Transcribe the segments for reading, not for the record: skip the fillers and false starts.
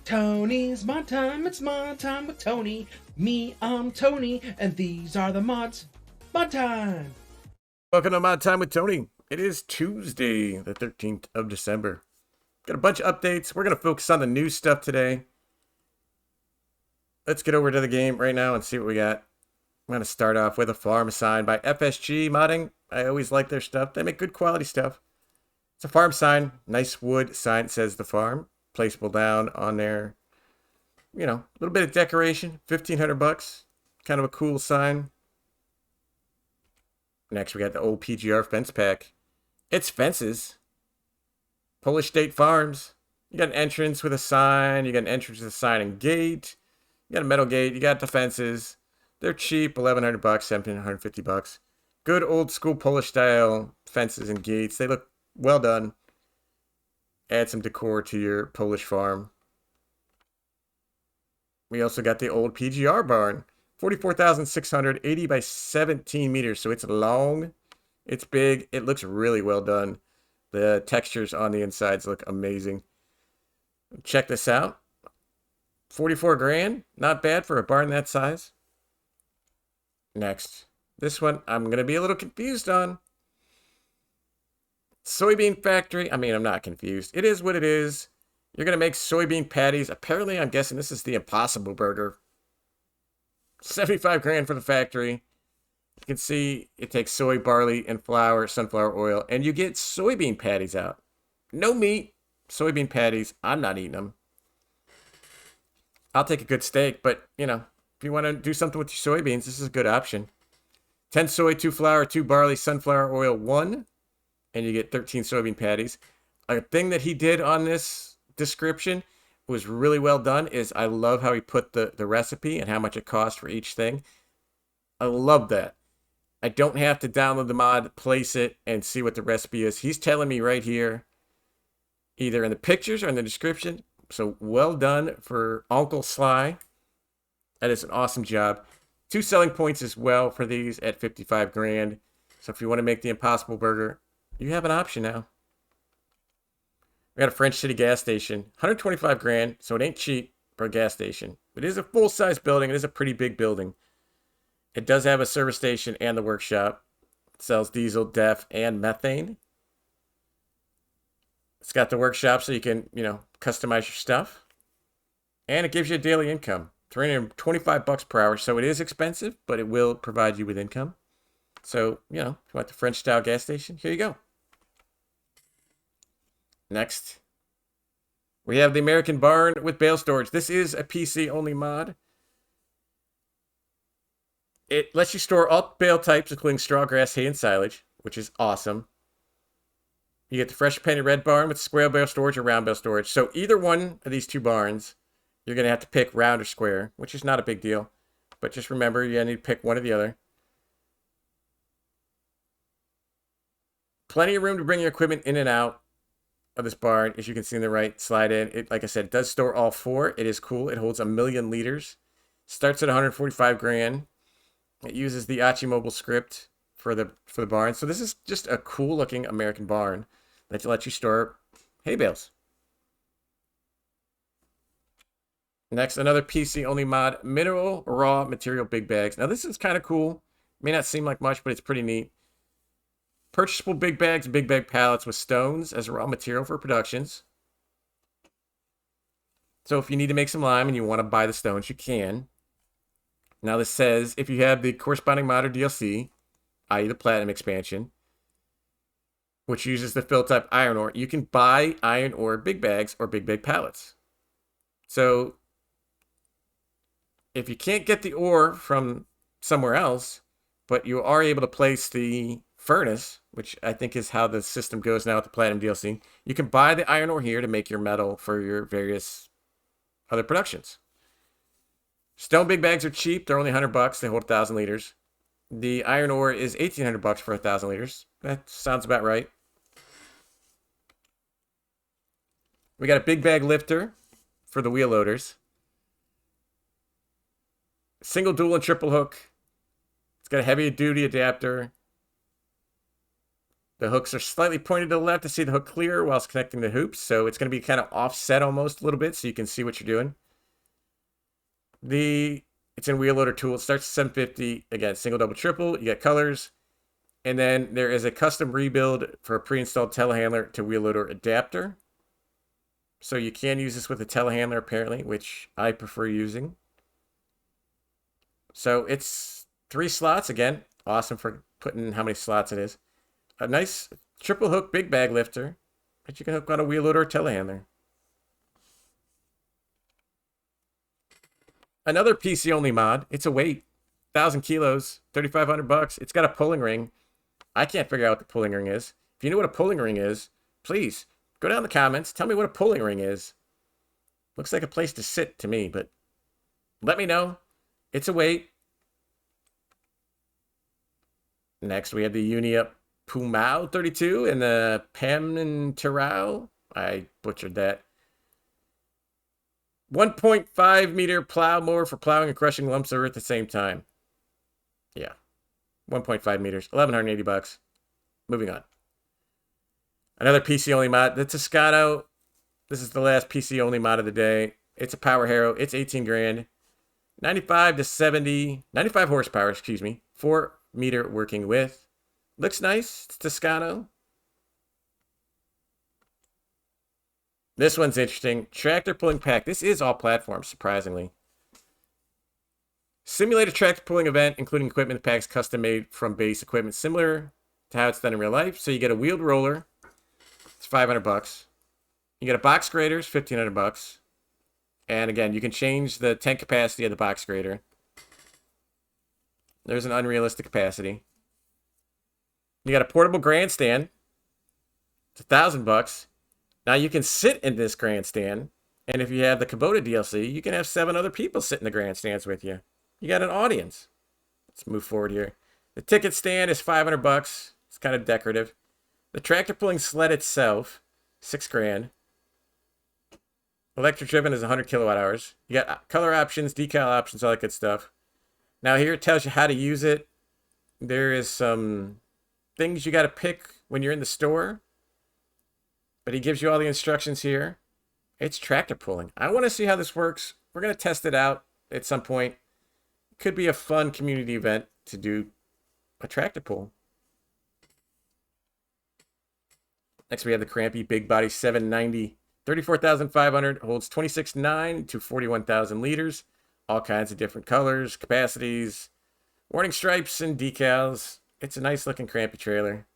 Tony's mod time, it's mod time with Tony. Me, I'm Tony, and these are the mods. Mod time! Welcome to Mod Time with Tony. It is Tuesday, the 13th of December. Got a bunch of updates. We're going to focus on the new stuff today. Let's get over to the game right now and see what we got. I'm going to start off with a farm sign by FSG Modding. I always like their stuff. They make good quality stuff. It's a farm sign. Nice wood sign, says the farm. Placeable down on there. You know, a little bit of decoration. 1,500 bucks. Kind of a cool sign. Next, we got the old PGR fence pack. It's fences. Polish State Farms. You got an entrance with a sign. You got an entrance with a sign and gate. You got a metal gate. You got the fences. They're cheap. 1,100 bucks, 1,750 bucks. Good old school Polish style fences and gates. They look well done. Add some decor to your Polish farm. We also got the old PGR barn. 44,680 by 17 meters. So it's long. It's big. It looks really well done. The textures on the insides look amazing. Check this out. 44 grand. Not bad for a barn that size. Next. This one I'm going to be a little confused on. Soybean factory. I mean, I'm not confused. It is what it is. You're going to make soybean patties. Apparently, I'm guessing this is the Impossible Burger. 75 grand for the factory. You can see it takes soy, barley, and flour, sunflower oil, and you get soybean patties out. No meat, soybean patties. I'm not eating them. I'll take a good steak, but, you know, if you want to do something with your soybeans, this is a good option. 10 soy, 2 flour, 2 barley, sunflower oil, 1, and you get 13 soybean patties. A thing that he did on this description was really well done is I love how he put the recipe and how much it costs for each thing. I love that. I don't have to download the mod, place it, and see what the recipe is. He's telling me right here, either in the pictures or in the description. So well done for Uncle Sly. That is an awesome job. 2 selling points as well for these at 55 grand. So if you want to make the Impossible Burger, you have an option now. We got a French City gas station. 125 grand, so it ain't cheap for a gas station. But it is a full-size building. It is a pretty big building. It does have a service station and the workshop. It sells diesel, DEF, and methane. It's got the workshop so you can, you know, customize your stuff. And it gives you a daily income. 325 bucks per hour. So it is expensive, but it will provide you with income. So, you know, if you want the French-style gas station, here you go. Next, we have the American Barn with bale storage. This is a PC-only mod. It lets you store all bale types, including straw, grass, hay, and silage, which is awesome. You get the fresh painted red barn with square bale storage or round bale storage. So either one of these two barns, you're going to have to pick round or square, which is not a big deal. But just remember, you need to pick one or the other. Plenty of room to bring your equipment in and out of this barn, as you can see in the right, slide in. It, like I said, it does store all 4. It is cool. It holds 1,000,000 liters. Starts at 145 grand. It uses the Mobile script for the barn. So this is just a cool looking American barn that lets you store hay bales. Next, another PC only mod, mineral raw material big bags. Now this is kind of cool. May not seem like much, but it's pretty neat. Purchasable big bags, big bag pallets with stones as raw material for productions. So if you need to make some lime and you want to buy the stones, you can. Now this says if you have the corresponding mod or DLC, i.e. the Platinum expansion, which uses the fill type iron ore, you can buy iron ore big bags or big bag pallets. So if you can't get the ore from somewhere else, but you are able to place the furnace, which I think is how the system goes now with the Platinum DLC, you can buy the iron ore here to make your metal for your various other productions. Stone big bags are cheap. They're only 100 bucks. They hold 1,000 liters. The iron ore is 1,800 bucks for 1,000 liters. That sounds about right. We got a big bag lifter for the wheel loaders. Single, dual, and triple hook. It's got a heavy duty adapter. The hooks are slightly pointed to the left to see the hook clear whilst connecting the hoops. So it's going to be kind of offset almost a little bit so you can see what you're doing. It's in wheel loader tool. It starts at 750. Again, single, double, triple. You got colors. And then there is a custom rebuild for a pre-installed telehandler to wheel loader adapter. So you can use this with a telehandler apparently, which I prefer using. So it's 3 slots again. Awesome for putting how many slots it is. A nice triple hook big bag lifter that you can hook on a wheel loader or telehandler. Another PC only mod. It's a weight, 1,000 kilos, 3,500 bucks. It's got a pulling ring. I can't figure out what the pulling ring is. If you know what a pulling ring is, please go down in the comments. Tell me what a pulling ring is. Looks like a place to sit to me, but let me know. It's a weight. Next, we have the Unia Pumau 32 and the Paminterau. I butchered that. 1.5 meter plow mower for plowing and crushing lumps of earth at the same time. Yeah. 1.5 meters. 1,180 bucks. Moving on. Another PC only mod. The Toscano. This is the last PC only mod of the day. It's a Power Harrow. It's 18 grand. 95 to 70. 95 horsepower, excuse me. 4 meter working width. Looks nice. It's Toscano. This one's interesting. Tractor pulling pack. This is all platforms, surprisingly. Simulate a tractor pulling event, including equipment packs custom made from base equipment, similar to how it's done in real life. So you get a wheeled roller. It's 500 bucks. You get a box grader. It's 1,500 bucks. And again, you can change the tank capacity of the box grader. There's an unrealistic capacity. You got a portable grandstand. It's 1,000 bucks. Now you can sit in this grandstand, and if you have the Kubota DLC, you can have 7 other people sit in the grandstands with you. You got an audience. Let's move forward here. The ticket stand is 500 bucks. It's kind of decorative. The tractor pulling sled itself, 6 grand. Electric driven is 100 kilowatt hours. You got color options, decal options, all that good stuff. Now here it tells you how to use it. There is some things you got to pick when you're in the store. But he gives you all the instructions here. It's tractor pulling. I want to see how this works. We're going to test it out at some point. Could be a fun community event to do a tractor pull. Next we have the Crampy Big Body 790. 34,500. Holds 26.9 to 41,000 liters. All kinds of different colors, capacities, warning stripes, and decals. It's a nice looking Crampy trailer.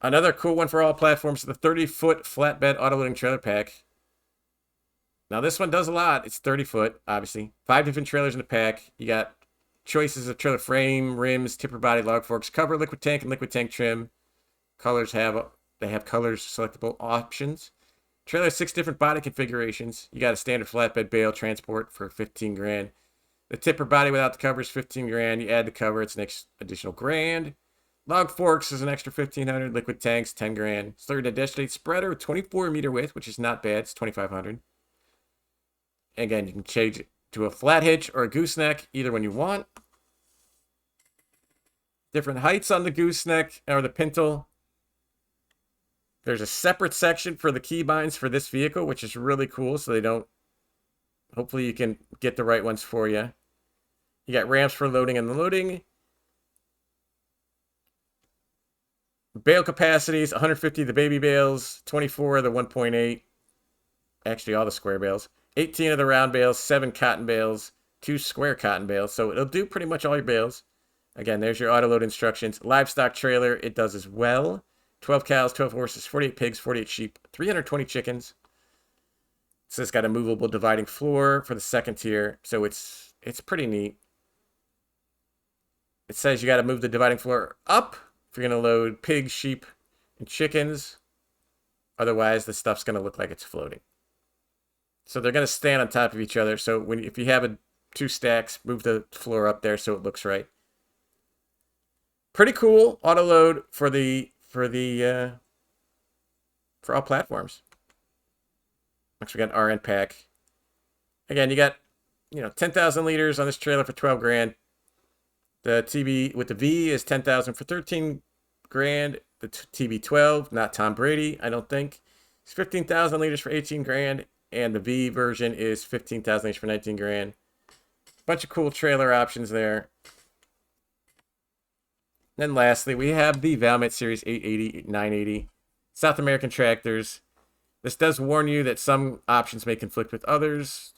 Another cool one for all platforms, the 30-foot flatbed autoloading trailer pack. Now this one does a lot. It's 30 foot, obviously. 5 different trailers in the pack. You got choices of trailer frame, rims, tipper body, log forks, cover, liquid tank, and liquid tank trim. They have colors selectable options. Trailer 6 different body configurations. You got a standard flatbed bale transport for 15 grand. The tipper body without the cover is 15 grand. You add the cover, it's an additional grand. Log forks is an extra 1,500. Liquid tanks, 10 grand. Slurry digest spreader with 24 meter width, which is not bad. It's 2,500. Again, you can change it to a flat hitch or a gooseneck, either one you want. Different heights on the gooseneck or the pintle. There's a separate section for the keybinds for this vehicle, which is really cool, so they don't... Hopefully you can get the right ones for you. You got ramps for loading and unloading. Bale capacities, 150 the baby bales, 24 the 1.8. Actually, all the square bales. 18 of the round bales, 7 cotton bales, 2 square cotton bales. So it'll do pretty much all your bales. Again, there's your auto load instructions. Livestock trailer, it does as well. 12 cows, 12 horses, 48 pigs, 48 sheep, 320 chickens. So it's got a movable dividing floor for the second tier. So it's pretty neat. It says you got to move the dividing floor up if you're going to load pigs, sheep, and chickens. Otherwise, the stuff's going to look like it's floating. So they're going to stand on top of each other. So if you have 2 stacks, move the floor up there so it looks right. Pretty cool auto load for all platforms. Next, we got an RN pack. Again, you got 10,000 liters on this trailer for 12 grand. The TB with the V is 10,000 for 13 grand. The TB12, not Tom Brady, I don't think. It's 15,000 liters for 18 grand. And the V version is 15,000 liters for 19 grand. Bunch of cool trailer options there. Then lastly, we have the Valmet Series 880, 980. South American tractors. This does warn you that some options may conflict with others.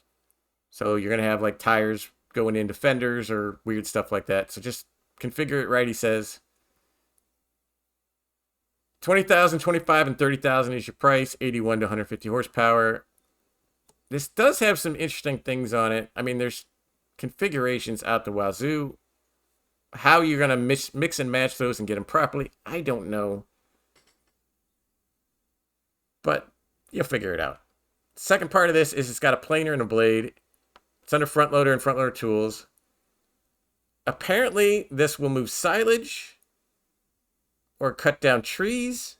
So you're going to have like tires going into fenders or weird stuff like that. So just configure it right, he says. 20,000, 25, and 30,000 is your price. 81 to 150 horsepower. This does have some interesting things on it. I mean, there's configurations out the wazoo. How you're going to mix and match those and get them properly, I don't know. But you'll figure it out. Second part of this is it's got a planer and a blade. It's under front loader and front loader tools. Apparently, this will move silage or cut down trees.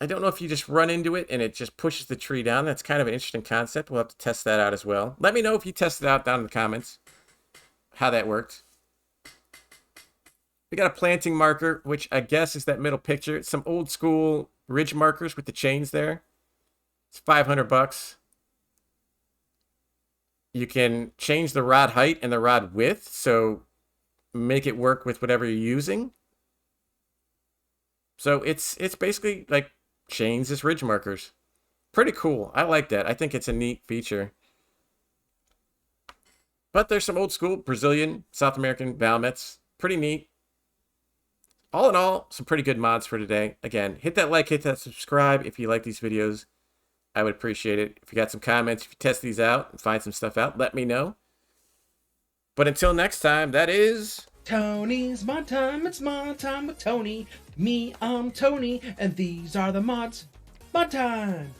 I don't know if you just run into it and it just pushes the tree down. That's kind of an interesting concept. We'll have to test that out as well. Let me know if you test it out down in the comments, how that worked. We got a planting marker, which I guess is that middle picture. It's some old school ridge markers with the chains there. It's 500 bucks. You can change the rod height and the rod width, so make it work with whatever you're using. So it's basically like chains as ridge markers. Pretty cool. I like that. I think it's a neat feature. But there's some old school Brazilian, South American Valmets. Pretty neat. All in all, some pretty good mods for today. Again, hit that like, hit that subscribe if you like these videos. I would appreciate it. If you got some comments, if you test these out and find some stuff out, let me know. But until next time, that is... Tony's Mod Time, it's Mod Time with Tony. Me, I'm Tony, and these are the mods. Mod Time!